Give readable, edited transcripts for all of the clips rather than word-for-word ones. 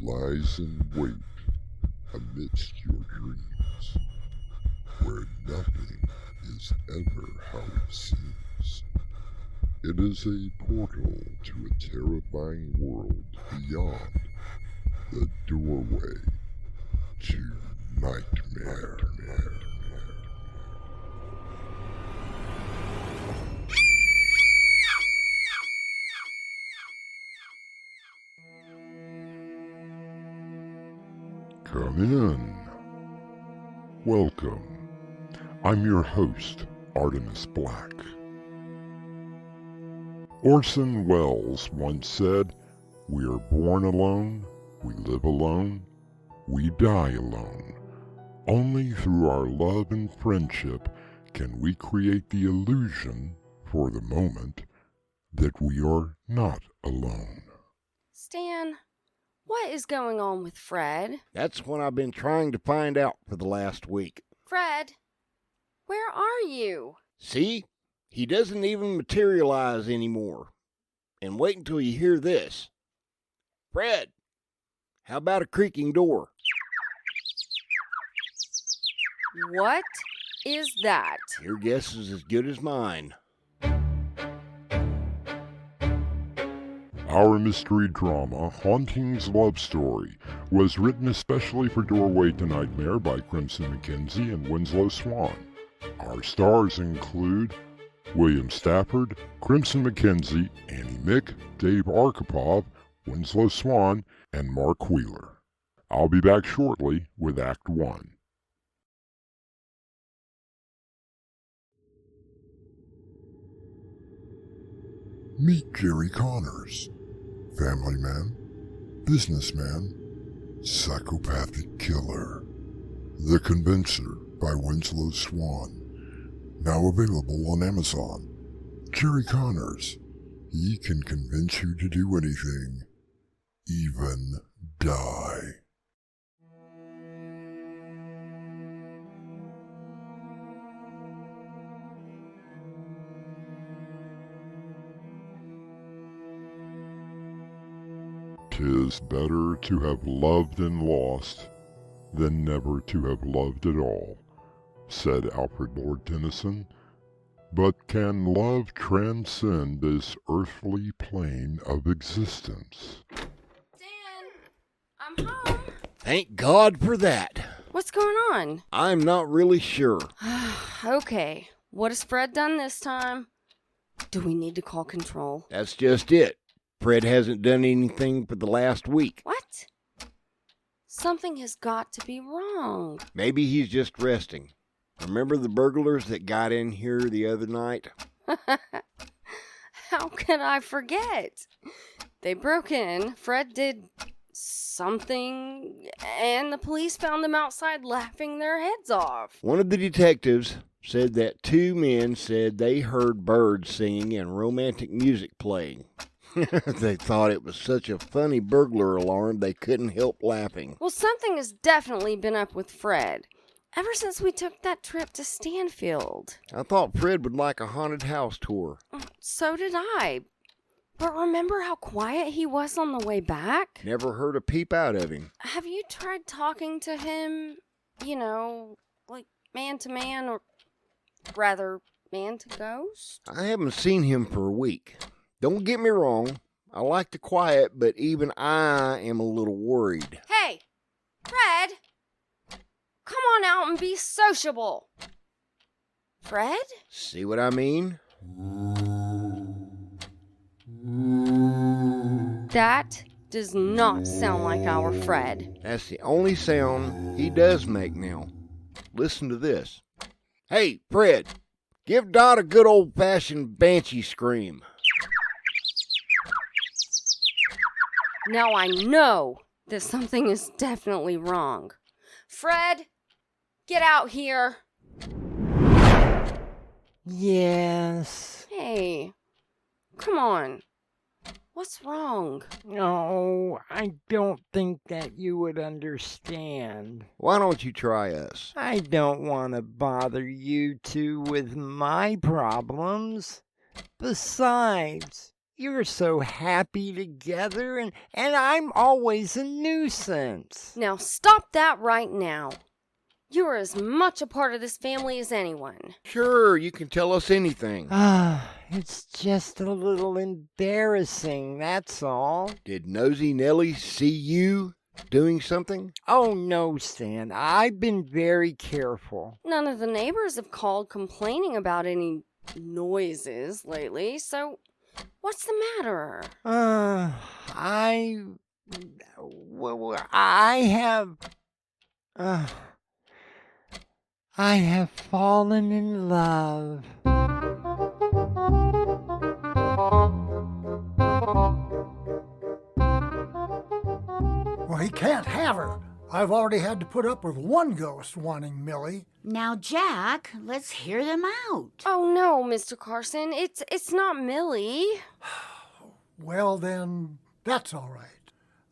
lies in wait amidst your dreams, where nothing is ever how it seems. It is a portal to a terrifying world beyond the doorway to nightmare. Come in. Welcome. I'm your host, Artemis Black. Orson Welles once said, "We are born alone, we live alone, we die alone. Only through our love and friendship can we create the illusion, for the moment, that we are not alone." Stan, what is going on with Fred? That's what I've been trying to find out for the last week. Fred, where are you? See? He doesn't even materialize anymore. And wait until you hear this. Fred, how about a creaking door? What is that? Your guess is as good as mine. Our mystery drama, Hauntings Love Story, was written especially for Doorway to Nightmare by Crimson McKenzie and Winslow Swan. Our stars include William Stafford, Crimson McKenzie, Annie Mick, Dave Arkipov, Winslow Swan, and Mark Wheeler. I'll be back shortly with Act 1. Meet Jerry Connors, family man, businessman, psychopathic killer. The Convincer by Winslow Swan. Now available on Amazon. Jerry Connors. He can convince you to do anything, even die. "'Tis better to have loved and lost than never to have loved at all," said Alfred Lord Tennyson. But can love transcend this earthly plane of existence? Dan, I'm home. Thank God for that. What's going on? I'm not really sure. Okay, what has Fred done this time? Do we need to call control? That's just it. Fred hasn't done anything for the last week. What? Something has got to be wrong. Maybe he's just resting. Remember the burglars that got in here the other night? How can I forget? They broke in, Fred did something, and the police found them outside laughing their heads off. One of the detectives said that two men said they heard birds singing and romantic music playing. They thought it was such a funny burglar alarm they couldn't help laughing. Well, something has definitely been up with Fred. Ever since we took that trip to Stanfield. I thought Fred would like a haunted house tour. So did I. But remember how quiet he was on the way back? Never heard a peep out of him. Have you tried talking to him, like man to man, or rather man to ghost? I haven't seen him for a week. Don't get me wrong. I like the quiet, but even I am a little worried. Hey, Fred! Come on out and be sociable. Fred? See what I mean? That does not sound like our Fred. That's the only sound he does make now. Listen to this. Hey, Fred, give Dot a good old-fashioned banshee scream. Now I know that something is definitely wrong. Fred, get out here. Yes. Hey, come on. What's wrong? No, I don't think that you would understand. Why don't you try us? I don't want to bother you two with my problems. Besides, You're so happy together, and I'm always a nuisance. Now stop that right now. You are as much a part of this family as anyone. Sure, you can tell us anything. It's just a little embarrassing, that's all. Did Nosy Nellie see you doing something? Oh, no, Stan. I've been very careful. None of the neighbors have called complaining about any noises lately, so what's the matter? I have fallen in love. Well, he can't have her. I've already had to put up with one ghost wanting Millie. Now, Jack, let's hear them out. Oh no, Mr. Carson, it's not Millie. Well, then, that's all right.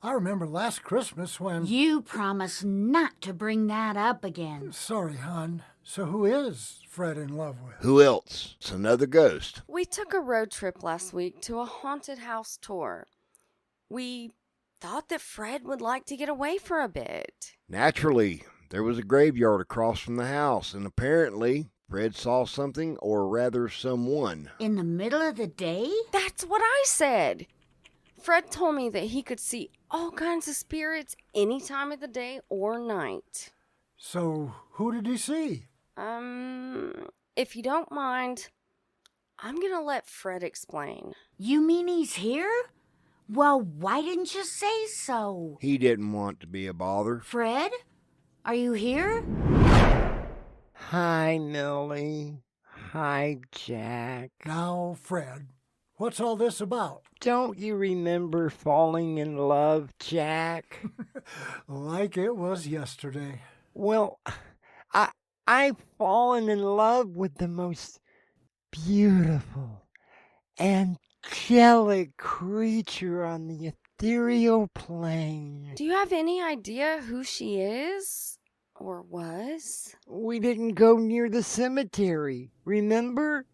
I remember last Christmas when... You promised not to bring that up again. Sorry, hon. So who is Fred in love with? Who else? It's another ghost. We took a road trip last week to a haunted house tour. We thought that Fred would like to get away for a bit. Naturally, there was a graveyard across from the house, and apparently Fred saw something, or rather someone. In the middle of the day? That's what I said. Fred told me that he could see all kinds of spirits any time of the day or night. So who did he see? If you don't mind, I'm gonna let Fred explain. You mean he's here? Well, why didn't you say so? He didn't want to be a bother. Fred? Are you here? Hi, Millie. Hi, Jack. Now, Fred, what's all this about? Don't you remember falling in love, Jack? Like it was yesterday. Well, I've fallen in love with the most beautiful, angelic creature on the ethereal plane. Do you have any idea who she is? Or was? We didn't go near the cemetery, remember?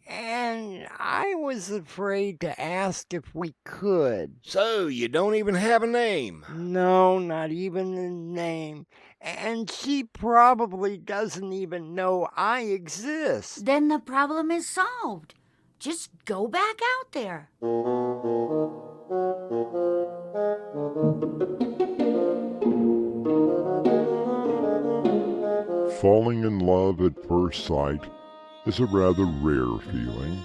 And I was afraid to ask if we could. So, you don't even have a name? No, not even a name. And she probably doesn't even know I exist. Then the problem is solved. Just go back out there. Falling in love at first sight is a rather rare feeling,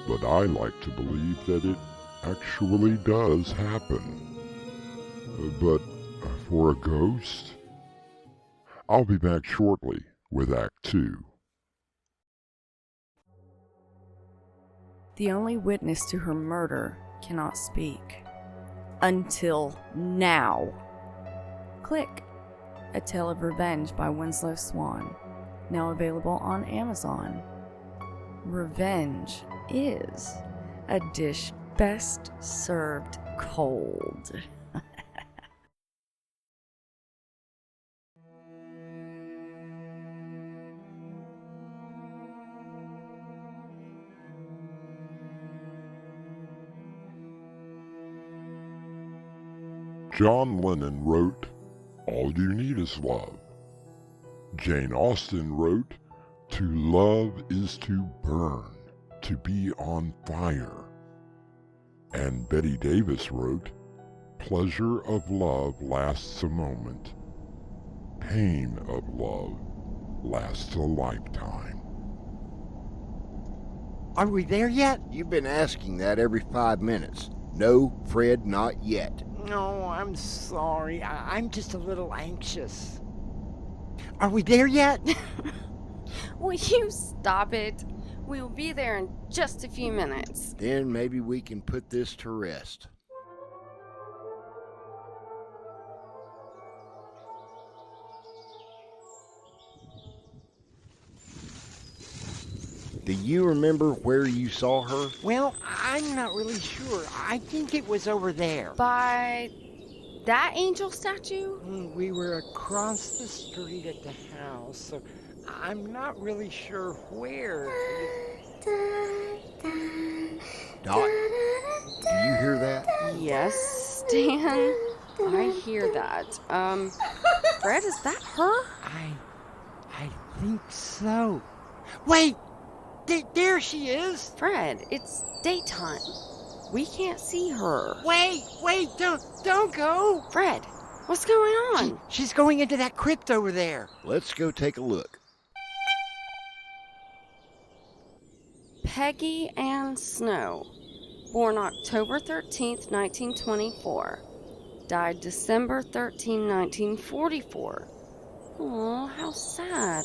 but I like to believe that it actually does happen. But for a ghost? I'll be back shortly with Act 2. The only witness to her murder cannot speak. Until now. Click A Tale of Revenge by Winslow Swan. Now available on Amazon. Revenge is a dish best served cold. John Lennon wrote, "All you need is love." Jane Austen wrote, "To love is to burn, to be on fire." And Betty Davis wrote, "Pleasure of love lasts a moment. Pain of love lasts a lifetime." Are we there yet? You've been asking that every 5 minutes. No, Fred, not yet. No, I'm sorry. I'm just a little anxious. Are we there yet? Will you stop it? We will be there in just a few minutes. Then maybe we can put this to rest. Do you remember where you saw her? Well, I'm not really sure. I think it was over there. By that angel statue? We were across the street at the house, so I'm not really sure where. Dot, Yes, Stan. I hear that. Fred, is that her? I think so. Wait! There she is! Fred, it's daytime. We can't see her. Wait! Don't go! Fred, what's going on? She's going into that crypt over there. Let's go take a look. Peggy Ann Snow, born October 13th, 1924. Died December 13, 1944. Oh, how sad.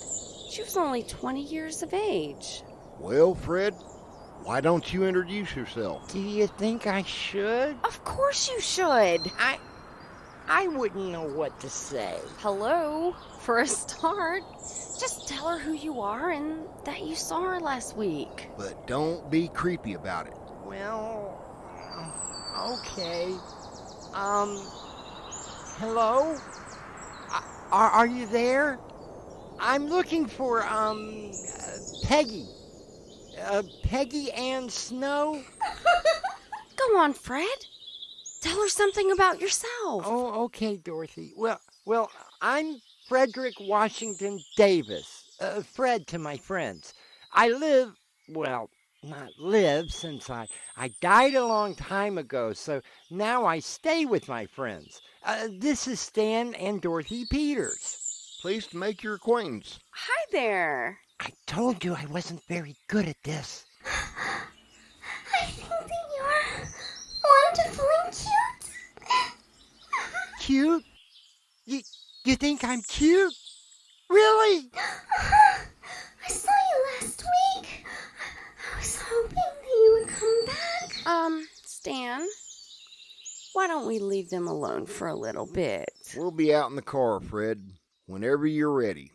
She was only 20 years of age. Well, Fred, why don't you introduce yourself? Do you think I should? Of course you should. I wouldn't know what to say. Hello, for a start. Just tell her who you are and that you saw her last week. But don't be creepy about it. Well, okay. Hello? Are you there? I'm looking for, Peggy. Peggy Ann Snow? Go on, Fred. Tell her something about yourself. Oh, okay, Dorothy. Well, I'm Frederick Washington Davis. Fred to my friends. I live, well, not live since I died a long time ago, so now I stay with my friends. This is Stan and Dorothy Peters. Pleased to make your acquaintance. Hi there. I told you I wasn't very good at this. I think that you're wonderfully cute. Cute? You think I'm cute? Really? I saw you last week. I was hoping that you would come back. Stan, why don't we leave them alone for a little bit? We'll be out in the car, Fred, whenever you're ready.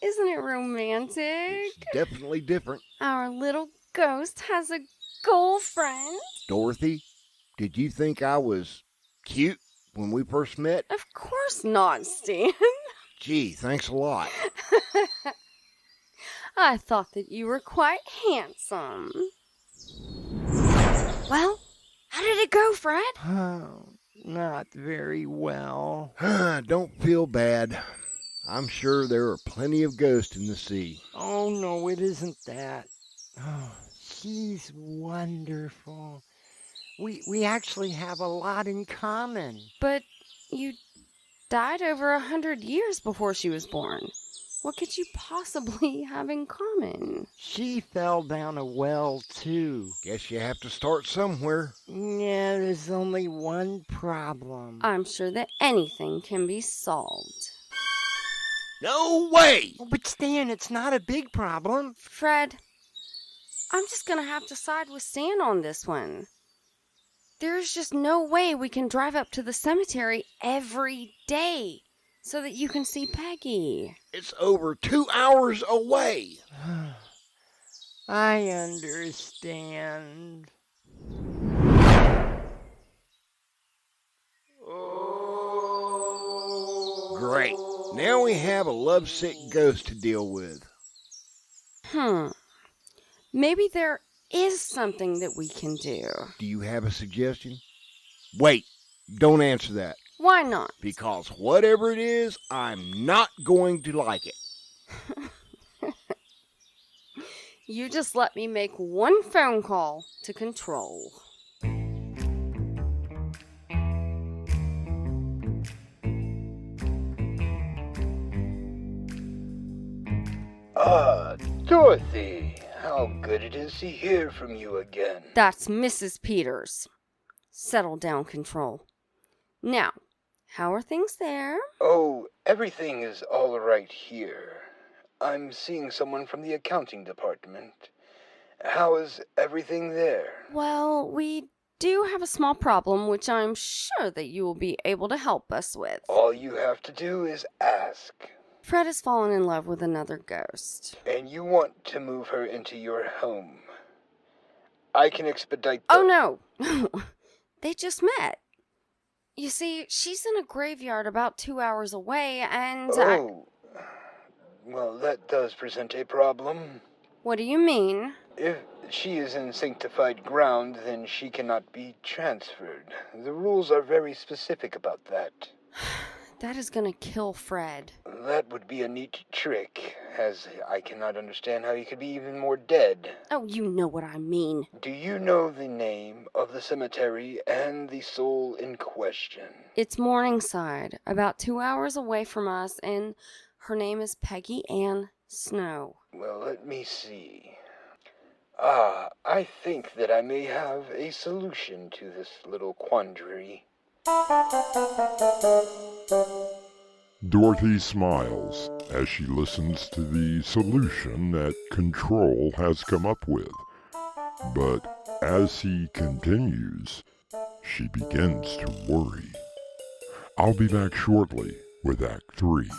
Isn't it romantic? It's definitely different. Our little ghost has a girlfriend. Dorothy, did you think I was cute when we first met? Of course not, Stan. Gee, thanks a lot. I thought that you were quite handsome. Well, how did it go, Fred? Oh, not very well. Don't feel bad. I'm sure there are plenty of ghosts in the sea. Oh, no, it isn't that. Oh, she's wonderful. We actually have a lot in common. But you died over 100 years before she was born. What could you possibly have in common? She fell down a well, too. Guess you have to start somewhere. Yeah, there's only one problem. I'm sure that anything can be solved. No way! Oh, but Stan, it's not a big problem. Fred, I'm just gonna have to side with Stan on this one. There's just no way we can drive up to the cemetery every day so that you can see Peggy. It's over 2 hours away. I understand. Great. Now we have a lovesick ghost to deal with. Maybe there is something that we can do. Do you have a suggestion? Wait, don't answer that. Why not? Because whatever it is, I'm not going to like it. You just let me make one phone call to Control. Dorothy, how good it is to hear from you again. That's Mrs. Peters. Settle down, Control. Now, how are things there? Oh, everything is all right here. I'm seeing someone from the accounting department. How is everything there? Well, we do have a small problem, which I'm sure that you will be able to help us with. All you have to do is ask. Fred has fallen in love with another ghost. And you want to move her into your home. I can expedite Oh, no. They just met. You see, she's in a graveyard about 2 hours away, and Oh, Well, that does present a problem. What do you mean? If she is in sanctified ground, then she cannot be transferred. The rules are very specific about that. That is gonna kill Fred. That would be a neat trick, as I cannot understand how he could be even more dead. Oh, you know what I mean. Do you know the name of the cemetery and the soul in question? It's Morningside, about 2 hours away from us, and her name is Peggy Ann Snow. Well, let me see. I think that I may have a solution to this little quandary. Dorothy smiles as she listens to the solution that Control has come up with. But as he continues, she begins to worry. I'll be back shortly with Act 3.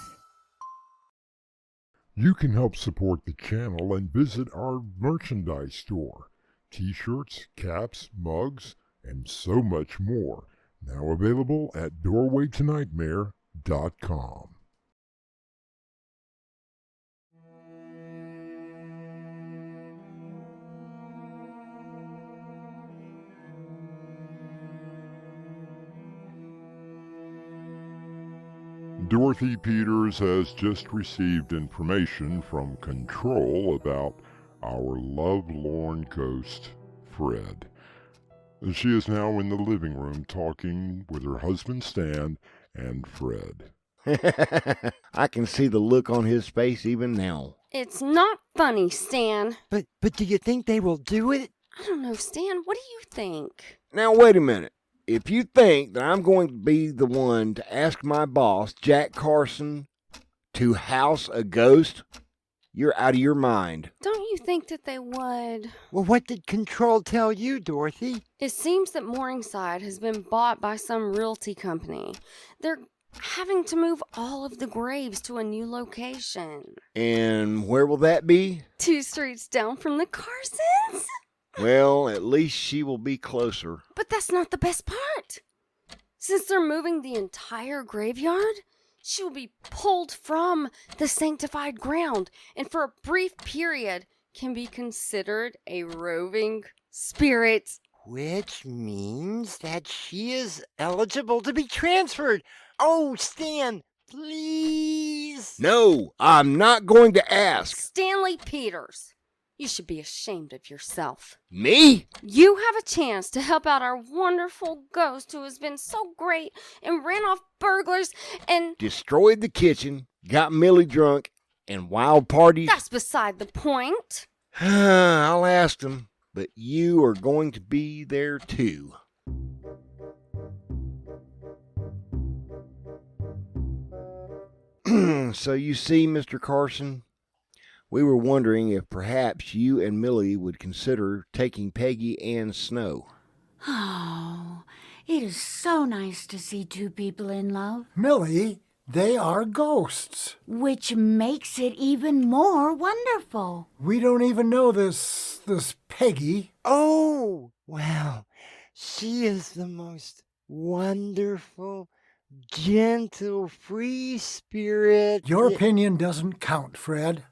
You can help support the channel and visit our merchandise store. T-shirts, caps, mugs, and so much more. Now available at doorwaytonightmare.com. Dorothy Peters has just received information from Control about our lovelorn ghost, Fred. She is now in the living room talking with her husband Stan and Fred. I can see the look on his face even now. It's not funny, Stan. But do you think they will do it? I don't know, Stan. What do you think? Now, wait a minute. If you think that I'm going to be the one to ask my boss, Jack Carson, to house a ghost, you're out of your mind. Don't you think that they would? Well, what did Control tell you, Dorothy? It seems that Morningside has been bought by some realty company. They're having to move all of the graves to a new location. And where will that be? 2 streets down from the Carsons? Well, at least she will be closer. But that's not the best part. Since they're moving the entire graveyard, she will be pulled from the sanctified ground and for a brief period can be considered a roving spirit. Which means that she is eligible to be transferred. Oh, Stan, please. No, I'm not going to ask. Stanley Peters, you should be ashamed of yourself. Me? You have a chance to help out our wonderful ghost who has been so great and ran off burglars and Destroyed the kitchen, got Millie drunk, and wild parties. that's beside the point. I'll ask them, but you are going to be there too. So you see, Mr. Carson, we were wondering if perhaps you and Millie would consider taking Peggy Ann Snow. Oh, it is so nice to see 2 people in love. Millie, they are ghosts. Which makes it even more wonderful. We don't even know this Peggy. Oh, well, she is the most wonderful, gentle, free spirit. Your opinion doesn't count, Fred.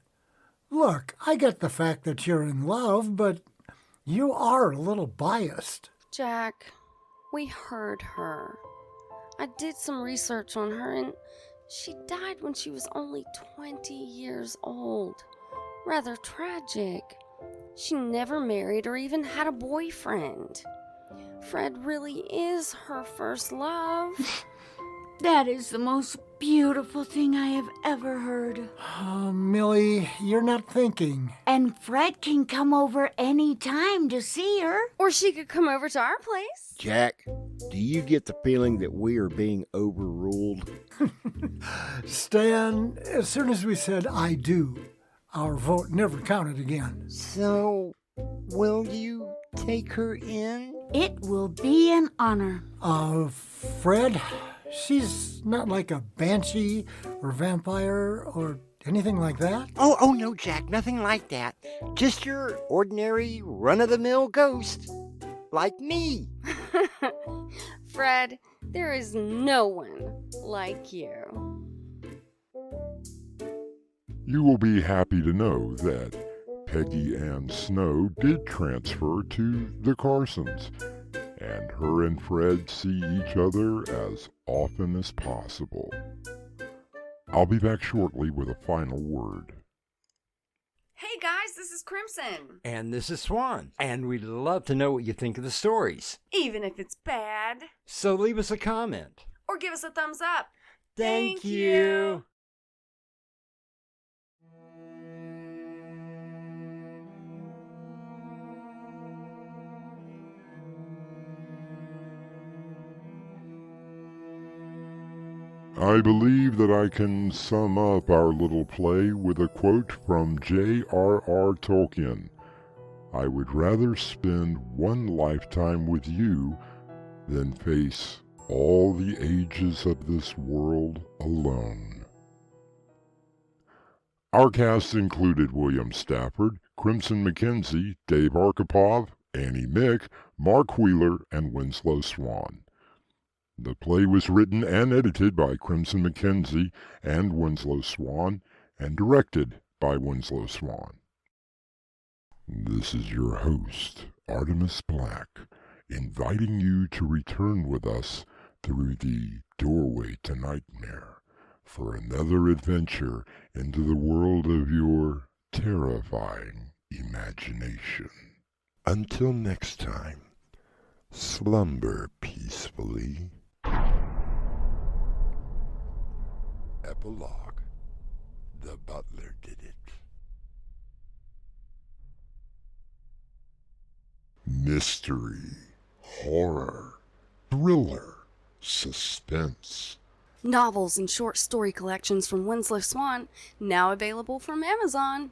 Look, I get the fact that you're in love, but you are a little biased. Jack, we heard her. I did some research on her and she died when she was only 20 years old. Rather tragic. She never married or even had a boyfriend. Fred really is her first love. That is the most beautiful thing I have ever heard. Millie, you're not thinking. And Fred can come over any time to see her. Or she could come over to our place. Jack, do you get the feeling that we are being overruled? Stan, as soon as we said I do, our vote never counted again. So, will you take her in? It will be an honor. Fred, she's not like a banshee or vampire or anything like that. Oh, no, Jack, nothing like that. Just your ordinary, run-of-the-mill ghost. Like me. Fred, there is no one like you. You will be happy to know that Peggy Ann Snow did transfer to the Carsons, and her and Fred see each other as often as possible. I'll be back shortly with a final word. Hey guys, this is Crimson. And this is Swan. And we'd love to know what you think of the stories. Even if it's bad. So leave us a comment. Or give us a thumbs up. Thank you. I believe that I can sum up our little play with a quote from J.R.R. Tolkien. I would rather spend one lifetime with you than face all the ages of this world alone. Our cast included William Stafford, Crimson McKenzie, Dave Arkipov, Annie Mick, Mark Wheeler, and Winslow Swan. The play was written and edited by Crimson McKenzie and Winslow Swan, and directed by Winslow Swan. This is your host, Artemis Black, inviting you to return with us through the doorway to nightmare for another adventure into the world of your terrifying imagination. Until next time, slumber peacefully. Epilogue. The butler did it. Mystery, horror, thriller, suspense. Novels and short story collections from Winslow Swan, now available from Amazon.